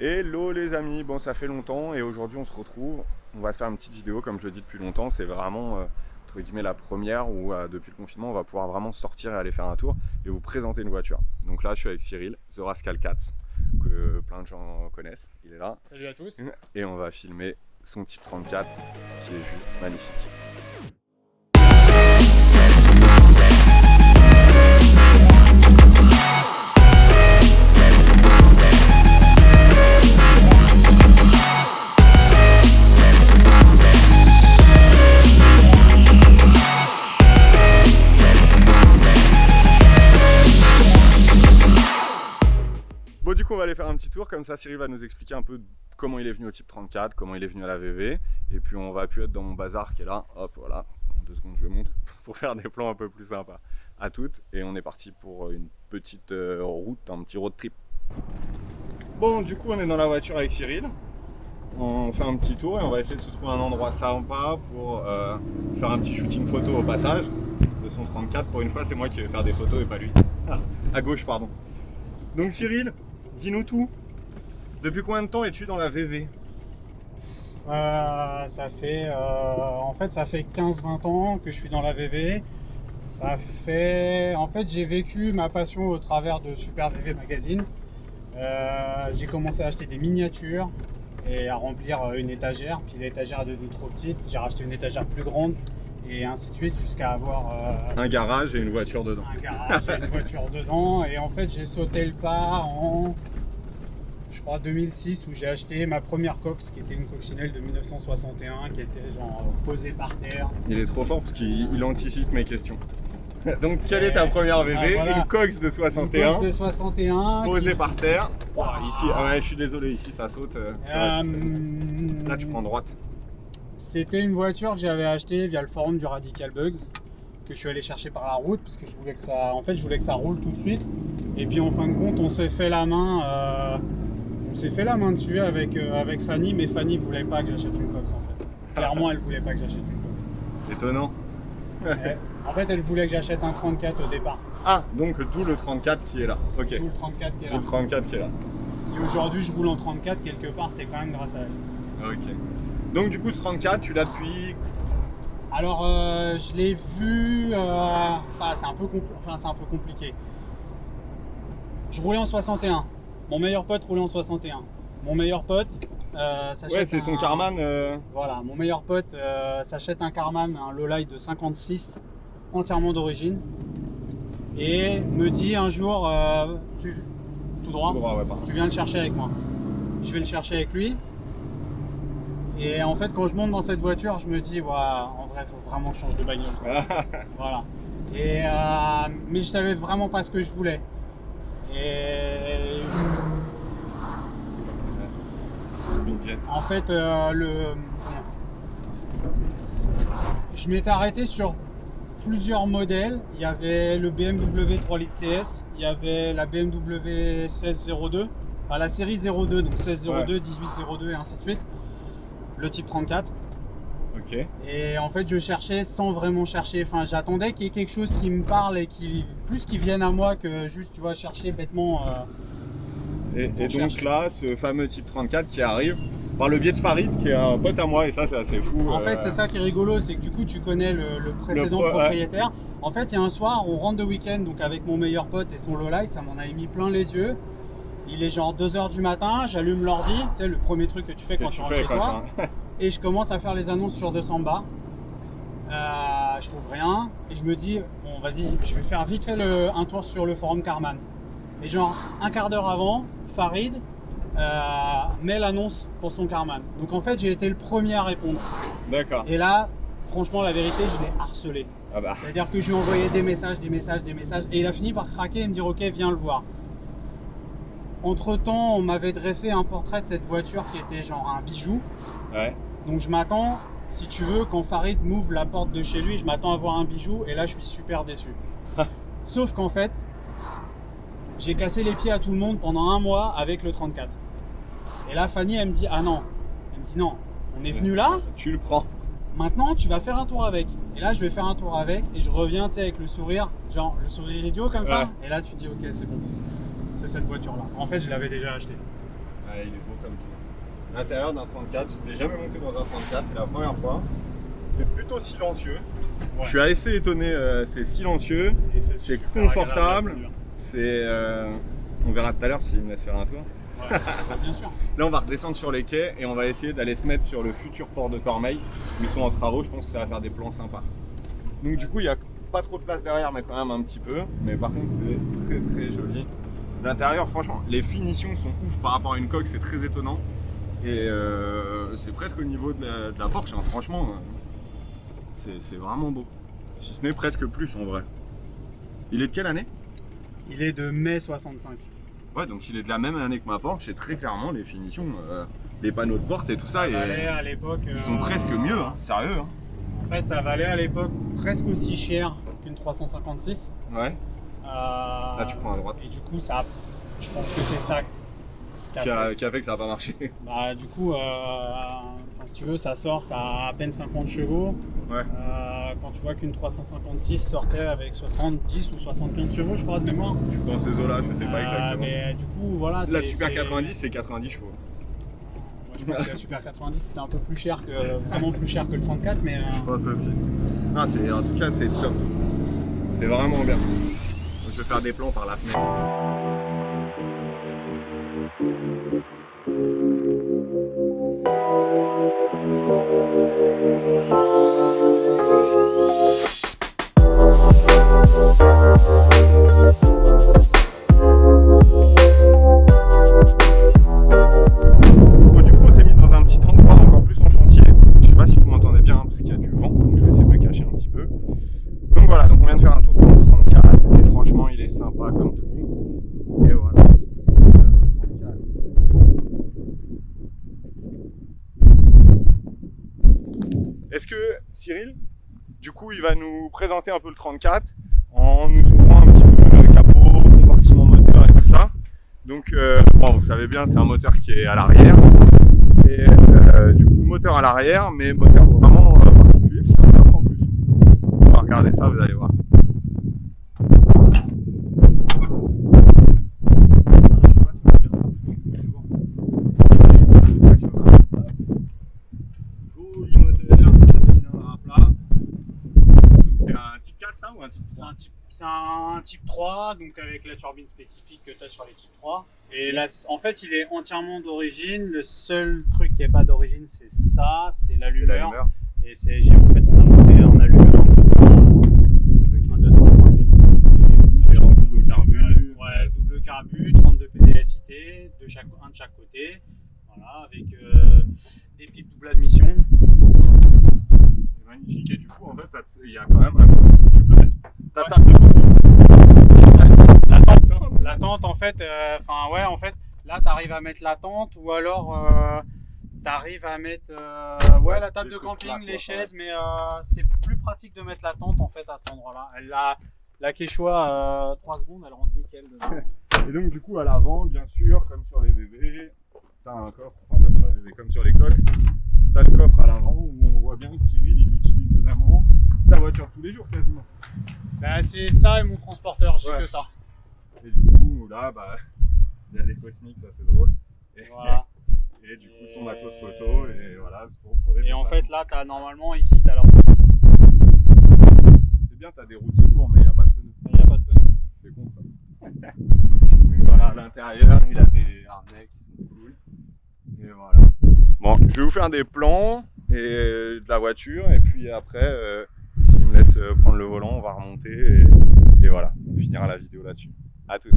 Hello les amis, bon ça fait longtemps et aujourd'hui on se retrouve, on va se faire une petite vidéo comme je le dis depuis longtemps, c'est vraiment entre guillemets la première où depuis le confinement on va pouvoir vraiment sortir et aller faire un tour et vous présenter une voiture. Donc là je suis avec Cyril, The Rascal Cats, que plein de gens connaissent, il est là. Salut à tous. Et on va filmer son Type 34 qui est juste magnifique. Bon du coup on va aller faire un petit tour, comme ça Cyril va nous expliquer un peu comment il est venu au Type 34, comment il est venu à la VV, et puis on va plus être dans mon bazar qui est là, hop voilà, en 2 secondes je le montre, pour faire des plans un peu plus sympas à toutes, et on est parti pour une petite route, un petit road trip. Bon du coup on est dans la voiture avec Cyril, on fait un petit tour et on va essayer de se trouver un endroit sympa pour faire un petit shooting photo au passage de son 34, pour une fois c'est moi qui vais faire des photos et pas lui, à gauche pardon. Donc Cyril, dis-nous tout. Depuis combien de temps es-tu dans la VV? Ça fait en fait ça fait 15-20 ans que je suis dans la VV. Ça fait en fait j'ai vécu ma passion au travers de Super VV Magazine. J'ai commencé à acheter des miniatures et à remplir une étagère. Puis l'étagère est devenue trop petite. J'ai racheté une étagère plus grande et ainsi de suite jusqu'à avoir un garage et une voiture dedans. Un garage et une voiture dedans. Et en fait j'ai sauté le pas en je crois 2006 où j'ai acheté ma première Cox qui était une coccinelle de 1961 qui était genre posée par terre. Il est trop fort parce qu'il anticipe mes questions. Donc quelle est ta première VV? Voilà. Une Cox de 61. Une Cox de 61 posée par terre. Oh, ici, ouais, je suis désolé, ici ça saute. Là tu prends droite. C'était une voiture que j'avais achetée via le forum du Radical Bugs, que je suis allé chercher par la route parce que je voulais que ça, en fait, je voulais que ça roule tout de suite. Et puis en fin de compte, on s'est fait la main. On s'est fait la main dessus avec Fanny, mais Fanny voulait pas que j'achète une Cox en fait. Clairement, elle voulait pas que j'achète une Cox. Étonnant. En fait, elle voulait que j'achète un 34 au départ. Ah, donc d'où le 34 qui est là. Ok. D'où le 34 qui est là. Le 34 qui est là. Si aujourd'hui je roule en 34, quelque part, c'est quand même grâce à elle. Ok. Donc du coup, ce 34, tu l'as depuis... Alors, je l'ai vu... c'est un peu compliqué. Je roulais en 61. Mon meilleur pote roulait en 61. Mon meilleur pote s'achète. Ouais, c'est son Karmann. Voilà, mon meilleur pote s'achète un Karmann, un Lowlight de 56, entièrement d'origine, et me dit un jour, tout droit, ouais, tu viens le chercher avec moi. Je vais le chercher avec lui. Et en fait, quand je monte dans cette voiture, je me dis, ouais, en vrai, il faut vraiment que je change de bagnole. Voilà. Et mais je savais vraiment pas ce que je voulais. Et en fait, je m'étais arrêté sur plusieurs modèles. Il y avait le BMW 3 litres CS, il y avait la BMW 1602, enfin la série 02, donc 1602, 1802 et ainsi de suite. Le Type 34. Ok. Et en fait, je cherchais sans vraiment chercher. Enfin, j'attendais qu'il y ait quelque chose qui me parle et qui vienne à moi que juste, tu vois, chercher bêtement. Et donc là, ce fameux Type 34 qui arrive par le biais de Farid, qui est un pote à moi, et ça, c'est assez fou. En fait, c'est ça qui est rigolo, c'est que du coup, tu connais le précédent propriétaire. Ouais. En fait, il y a un soir, on rentre de week-end, donc avec mon meilleur pote et son lowlight, ça m'en avait mis plein les yeux. Il est genre 2 h du matin, j'allume l'ordi, tu sais, le premier truc que tu fais quand tu rentres chez toi, et je commence à faire les annonces sur 200 bas. Je trouve rien, et je me dis, bon vas-y, je vais faire vite fait un tour sur le forum Karmann. Et genre, un quart d'heure avant, Farid met l'annonce pour son Karmann. Donc en fait, j'ai été le premier à répondre. D'accord. Et là, franchement, la vérité, je l'ai harcelé. Ah bah. C'est-à-dire que je lui ai envoyé des messages, et il a fini par craquer et me dire, ok, viens le voir. Entre temps, on m'avait dressé un portrait de cette voiture qui était genre un bijou. Ouais. Donc je m'attends, si tu veux, quand Farid m'ouvre la porte de chez lui, je m'attends à voir un bijou et là je suis super déçu. Sauf qu'en fait, j'ai cassé les pieds à tout le monde pendant 1 mois avec le 34. Et là Fanny elle me dit ah non, on est venu là. Tu le prends. Maintenant tu vas faire un tour avec. Et là je vais faire un tour avec et je reviens avec le sourire, genre le sourire idiot comme ça. Et là tu te dis ok c'est bon. C'est cette voiture là. En fait je l'avais déjà acheté. Ouais, il est beau comme tout. L'intérieur d'un 34, j'étais jamais monté dans un 34, c'est la première fois. C'est plutôt silencieux. Ouais. Je suis assez étonné, c'est silencieux, c'est confortable. C'est, on verra tout à l'heure s'il me laisse faire un tour. Ouais, bien sûr. Là, on va redescendre sur les quais et on va essayer d'aller se mettre sur le futur port de Cormeilles. Ils sont en travaux, je pense que ça va faire des plans sympas. Donc du coup, il n'y a pas trop de place derrière, mais quand même un petit peu. Mais par contre, c'est très très joli. L'intérieur, franchement, les finitions sont ouf par rapport à une coque, c'est très étonnant. Et c'est presque au niveau de la Porsche, hein. Franchement, c'est vraiment beau. Si ce n'est presque plus en vrai. Il est de quelle année? Il est de mai 65. Ouais, donc il est de la même année que ma Porsche et très clairement les finitions, les panneaux de porte et tout ça, à l'époque, ils sont presque mieux, hein, sérieux. Hein. En fait, ça valait à l'époque presque aussi cher qu'une 356. Ouais. Là, tu prends à droite. Et du coup, ça, je pense que c'est ça qui a fait que ça n'a pas marché. Bah, du coup, si tu veux, ça sort, ça a à peine 50 chevaux. Ouais. Quand tu vois qu'une 356 sortait avec 70 ou 75 chevaux, je crois, de mémoire. Je suis dans ces eaux-là, je sais pas exactement. Mais du coup, voilà. La Super 90, c'est 90 chevaux. Moi, je pense que la Super 90, c'était un peu plus cher vraiment plus cher que le 34, mais. Je pense aussi. Ah, en tout cas, c'est top. C'est vraiment bien. Je vais faire des plans par la fenêtre. Bon, du coup, on s'est mis dans un petit endroit encore plus en chantier. Je sais pas si vous m'entendez bien parce qu'il y a du vent, donc je vais essayer de me cacher un petit peu. Donc voilà, donc on vient de faire un tour de 34 et franchement, il est sympa comme tout. Et voilà. Est-ce que Cyril, du coup, il va nous présenter un peu le 34 en nous ouvrant un petit peu le capot, compartiment moteur et tout ça. Donc, bon, vous savez bien, c'est un moteur qui est à l'arrière. Et du coup, moteur à l'arrière, mais moteur vraiment particulier, parce qu'il y a un coffre en plus. On va regarder ça, vous allez voir. Joli moteur, 4 cylindres à plat. Donc c'est un type 4 ça ou un type 3? C'est un type 3, donc avec la turbine spécifique que tu as sur les types 3. Et là, en fait, il est entièrement d'origine. Le seul truc qui n'est pas d'origine, c'est ça, c'est l'allumeur. Et en fait, on a monté un allumeur, un 2, 3 points double carbu. Ouais, double carbu, 32 PDSIT, un de chaque côté. Voilà, avec des pipes double admission. C'est magnifique et du coup, en fait, il y a quand même un tu peux mettre ta table de camping. La tente, en fait, en fait, là, tu arrives à mettre la tente ou alors tu arrives à mettre la table de camping, les chaises, mais c'est plus pratique de mettre la tente en fait à cet endroit-là. La Quechua, 3 secondes, elle rentre nickel dedans. Et donc, du coup, à l'avant, bien sûr, comme sur les VV, tu as un coffre, enfin, comme sur les VV, comme sur les Cox, tu as le coffre à l'avant où on voit bien que Cyril, il l'utilise vraiment. C'est ta voiture tous les jours quasiment. Bah, c'est ça et mon transporteur, j'ai que ça. Et du coup, là, il y a des cosmiques, ça c'est drôle. Et, voilà. Et du coup, son matos photo, et voilà, c'est pour les Et en fait, là, normalement, ici, tu as la roue. C'est bien, tu as des roues de secours, mais il n'y a pas de pneus. Il n'y a pas de pneus. C'est con ça. Donc voilà, à l'intérieur, il a des harnais qui sont cool. Et voilà. Bon, je vais vous faire des plans et de la voiture, et puis après, s'il me laisse prendre le volant, on va remonter, et voilà, on finira la vidéo là-dessus. À tous.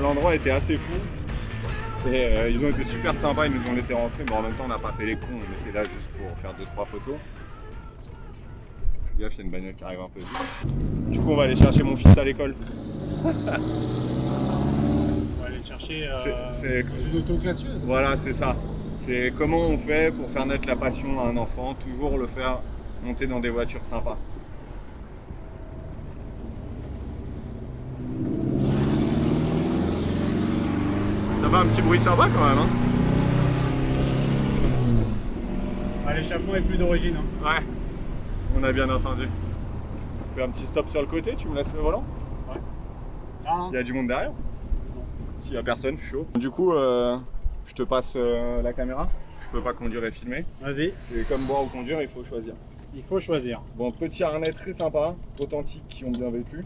L'endroit était assez fou et ils ont été super sympas, ils nous ont laissé rentrer, mais en même temps on n'a pas fait les cons, on était là juste pour faire 2-3 photos. Fais gaffe, il y a une bagnole qui arrive un peu vite. Du coup on va aller chercher mon fils à l'école. On va aller chercher une auto classieuse. Voilà, c'est ça. C'est comment on fait pour faire naître la passion à un enfant, toujours le faire monter dans des voitures sympas. un petit bruit sympa quand même. Hein. L'échappement est plus d'origine. Hein. Ouais, on a bien entendu. On fait un petit stop sur le côté, tu me laisses le volant? Ouais. Là, hein. Il y a du monde derrière? Non. S'il y a personne, je suis chaud. Du coup, je te passe la caméra. Je peux pas conduire et filmer. Vas-y. C'est comme boire ou conduire, il faut choisir. Il faut choisir. Bon, petit harnais très sympa, authentiques, qui ont bien vécu.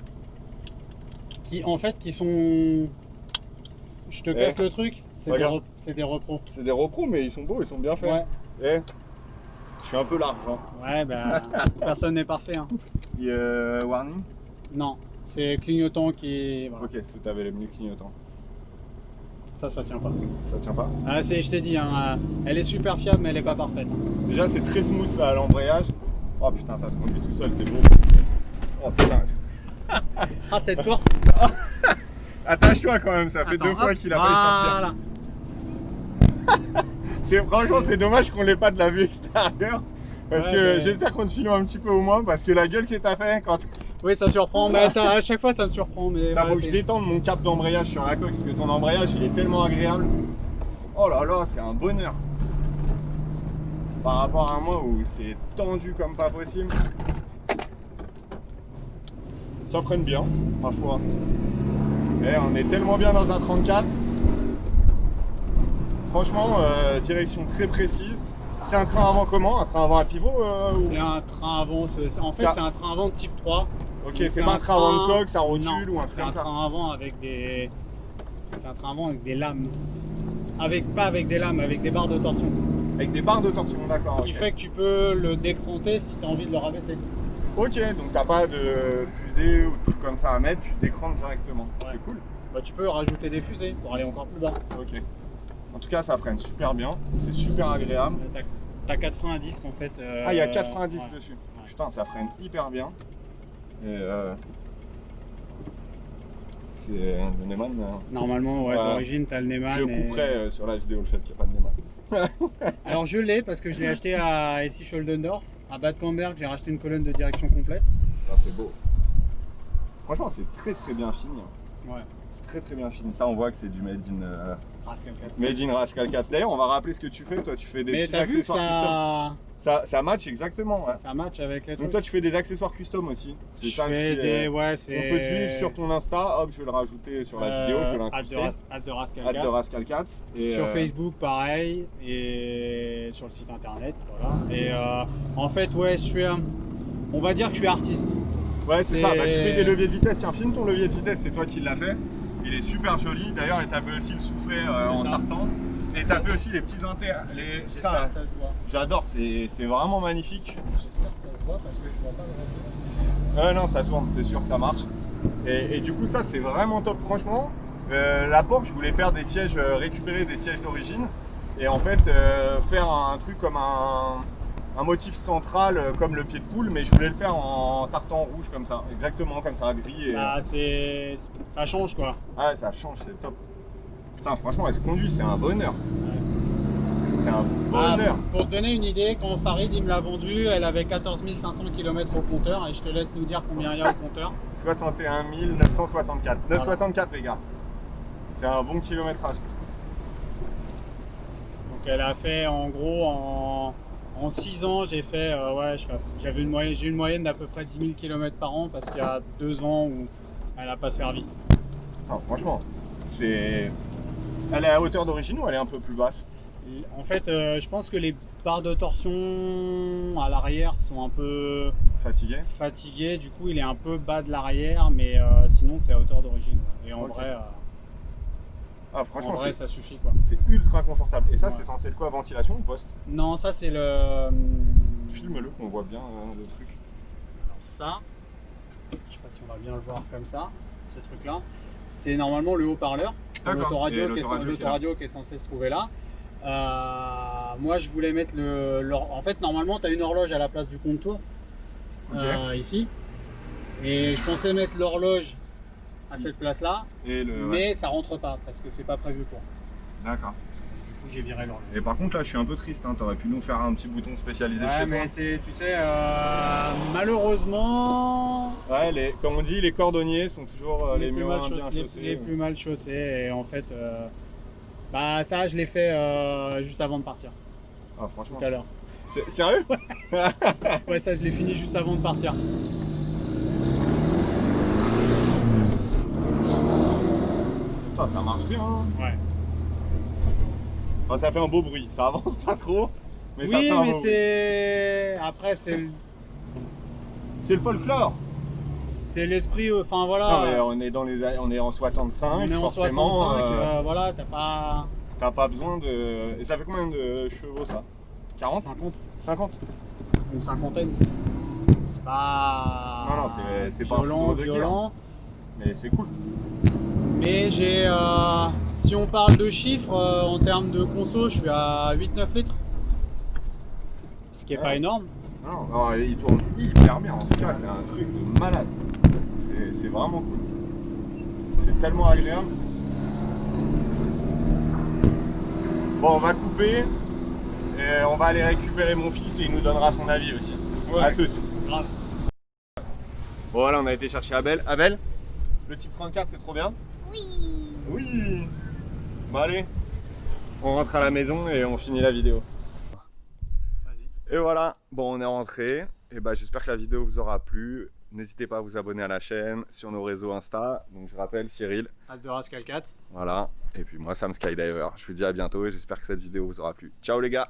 Qui sont... Je te casse le truc, c'est des repros. C'est des repros, mais ils sont beaux, ils sont bien faits. Ouais. Eh, je suis un peu large. Hein. Ouais, bah, personne n'est parfait. Hein. Warning? Non, c'est clignotant qui... Voilà. Ok, si t'avais les menus clignotants. Ça tient pas. Ça tient pas? Ah, je t'ai dit, hein, elle est super fiable, mais elle est pas parfaite. Hein. Déjà, c'est très smooth là à l'embrayage. Oh putain, ça se conduit tout seul, c'est beau. Oh putain. Ah, cette porte. Attache-toi quand même, ça fait 2 fois qu'il a failli sortir. Franchement, c'est dommage qu'on l'ait pas de la vue extérieure. Parce que j'espère qu'on te filme un petit peu au moins, parce que la gueule que t'as fait quand... Oui, ça surprend, mais ça, à chaque fois ça me surprend. Mais faut que je détende mon cap d'embrayage sur la coque, parce que ton embrayage il est tellement agréable. Oh là là, c'est un bonheur. Par rapport à moi où c'est tendu comme pas possible. Ça freine bien, ma foi. Mais on est tellement bien dans un 34. Franchement, direction très précise. C'est un train avant comment? Un train avant à pivot C'est un train avant, en fait c'est un train avant de type 3. Ok, c'est pas un train avant de coque, ça rotule ou un truc comme ça? C'est un train avant avec des... C'est un train avant avec des lames. Pas avec des lames, avec des barres de torsion. Avec des barres de torsion, d'accord. Ce qui fait que tu peux le décranter si tu as envie de le rabaisser. Ok, donc t'as pas de fusée ou de trucs comme ça à mettre, tu décrantes directement. Ouais. C'est cool. Bah, tu peux rajouter des fusées pour aller encore plus bas. Ok. En tout cas, ça freine super bien, c'est super agréable. T'as 4 freins à disque en fait. Ah, il y a 4 freins à disque ouais. dessus. Ouais. Putain, ça freine hyper bien. Et c'est le Neyman. Normalement, ouais, d'origine, t'as le Neyman. Je couperai sur la vidéo le fait qu'il n'y a pas de Neyman. Alors, je l'ai parce que je l'ai acheté à Essy-Scholdendorf. À Bad Camberg, j'ai racheté une colonne de direction complète. Ah, c'est beau. Franchement, c'est très bien fini. Ouais. C'est très bien fini. Ça, on voit que c'est du Made in Rascal 4. Made in Rascal 4. D'ailleurs, on va rappeler ce que tu fais. Toi, tu fais des petits accessoires custom. Ça match exactement. Ça match avec les trucs. Donc, toi, tu fais des accessoires custom aussi. C'est ça. Ouais, on peut te suivre sur ton Insta. Hop, je vais le rajouter sur la vidéo. Je vais l'incruster. de Rascal 4. Et sur Facebook, pareil. Et sur le site internet. Voilà. Et en fait, ouais, on va dire que je suis artiste. Ouais, c'est ça. Bah, tu fais des leviers de vitesse. Tiens, filme ton levier de vitesse. C'est toi qui l'as fait. Il est super joli. D'ailleurs, et t'as fait aussi le soufflet en tartan. Et t'as fait aussi les petits ça se voit. J'adore, c'est vraiment magnifique. J'espère que ça se voit parce que je vois pas le reste. Non, ça tourne, c'est sûr que ça marche. Et du coup, ça, c'est vraiment top. Franchement, la Porsche, je voulais faire des sièges, récupérer des sièges d'origine. Et en fait, faire un truc comme un motif central comme le pied de poule, mais je voulais le faire en tartan rouge comme ça, exactement comme ça, gris. Ça change quoi. Ah, ça change, c'est top. Putain, franchement, elle se conduit, c'est un bonheur. C'est un bonheur. Pour te donner une idée, quand Farid il me l'a vendue, elle avait 14 500 km au compteur et je te laisse nous dire combien il y a au compteur. 61 964. 964 les gars. C'est un bon kilométrage. Donc elle a fait en gros en 6 ans, j'ai fait j'ai une moyenne d'à peu près 10 000 km par an parce qu'il y a 2 ans où elle n'a pas servi. Non, franchement, elle est à hauteur d'origine ou elle est un peu plus basse? En fait, je pense que les barres de torsion à l'arrière sont un peu fatiguées. Du coup, il est un peu bas de l'arrière, mais sinon c'est à hauteur d'origine. Et en vrai, franchement, ça suffit quoi. C'est ultra confortable. Et ça, c'est censé être quoi, ventilation ou poste? Non, ça c'est le. Filme-le qu'on voit bien le truc. Alors ça, je sais pas si on va bien le voir comme ça, ce truc-là. C'est normalement le haut-parleur, l'autoradio qui est censé se trouver là. Moi, je voulais mettre en fait, normalement, tu as une horloge à la place du compte-tour ici. Et je pensais mettre l'horloge à cette place-là, mais ça rentre pas parce que c'est pas prévu pour. D'accord. Du coup, j'ai viré l'horloge. Et par contre, là, je suis un peu triste. Hein. T'aurais pu nous faire un petit bouton spécialisé de chez toi. Mais tu sais, malheureusement. Ouais, comme on dit, les cordonniers sont toujours les plus mal chaussés. Les plus mal chaussés. Et en fait, Bah ça je l'ai fait juste avant de partir, Ah, franchement. tout à l'heure. Sérieux? Ouais, ça je l'ai fini juste avant de partir. Putain, ça marche bien. Hein. Ouais. Enfin, ça fait un beau bruit. Ça avance pas trop, mais ça Oui, fait un mais beau bruit. c'est... Après c'est C'est le folklore. l'esprit, enfin voilà. Non, mais on est en 65, On est en forcément. 65, voilà, T'as pas besoin de. Et ça fait combien de chevaux ça? 40? 50, 50? une cinquantaine. C'est pas... Non, non, c'est pas un violent, foudre de guerre. violent. Mais c'est cool. Mais j'ai, si on parle de chiffres, en termes de conso, je suis à 8-9 litres. Ce qui est pas énorme. Non, non, il tourne hyper bien. En tout cas, c'est un truc de malade. C'est vraiment cool. C'est tellement agréable. Bon, on va couper. Et on va aller récupérer mon fils et il nous donnera son avis aussi. Ouais. À toutes. Grave. Bon, voilà, on a été chercher Abel. Abel, le type 34, c'est trop bien? Oui. Oui. Bon, allez. On rentre à la maison et on finit la vidéo. Vas-y. Et voilà, bon on est rentré, et bah j'espère que la vidéo vous aura plu. N'hésitez pas à vous abonner à la chaîne, sur nos réseaux Insta. Donc je rappelle Cyril, Alderas Calcat. voilà. Et puis moi Sam Skydiver. Je vous dis à bientôt et j'espère que cette vidéo vous aura plu. Ciao les gars!